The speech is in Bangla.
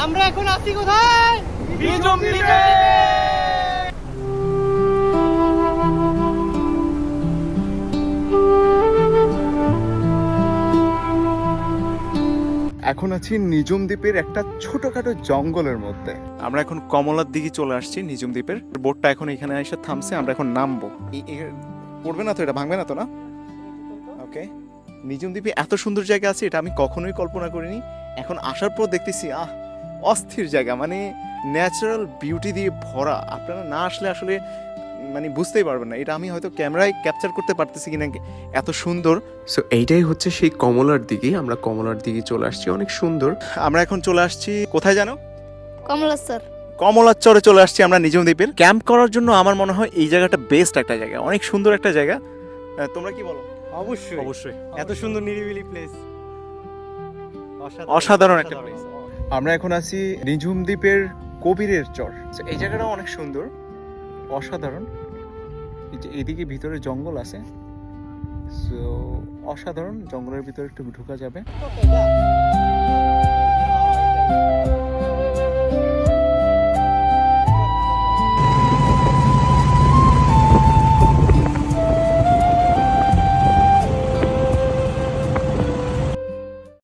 আমরা এখন আছি কোথায়? নিঝুম দ্বীপে। এখন আছি নিঝুম দ্বীপের একটা ছোটখাটো জঙ্গলের মধ্যে। আমরা এখন কমলার দিকে চলে আসছি নিঝুম দ্বীপের। বোটটা এখন এখানে এসে থামছে, আমরা এখন নামবো। পড়বে না তো, এটা ভাঙবে না তো? না, ওকে। নিঝুম দ্বীপে এত সুন্দর জায়গা আছে, এটা আমি কখনোই কল্পনা করিনি। এখন আসার পর দেখতেছি অস্থির জায়গা, মানে ন্যাচারাল বিউটি দিয়ে ভরা। আপনারা না আসলে আসলে মানে বুঝতেই পারবেন না। এটা আমি হয়তো ক্যামেরায় ক্যাপচার করতে পারতেছি কিনা, এত সুন্দর। সো এইটাই হচ্ছে সেই কমলার দিকে। আমরা কমলার দিকে চলে আসছি, অনেক সুন্দর। আমরা এখন চলে আসছি কোথায় জানো? কমলাস্বর। কমলাচরে চলে আসছি আমরা নিঝুম দ্বীপের। ক্যাম্প করার জন্য আমার মনে হয় এই জায়গাটা বেস্ট একটা জায়গা, অনেক সুন্দর একটা জায়গা। তোমরা কি বলো? অবশ্যই অবশ্যই এত সুন্দর নিরিবিলি প্লেস, অসাধারণ একটা প্লেস। আমরা এখন আছি নিঝুম দ্বীপের কবিরের চর। এই জায়গাটা অনেক সুন্দর, অসাধারণ। এদিকে ভিতরে জঙ্গল আছে, সো অসাধারণ। জঙ্গলের ভিতরে একটু ঢোকা যাবে।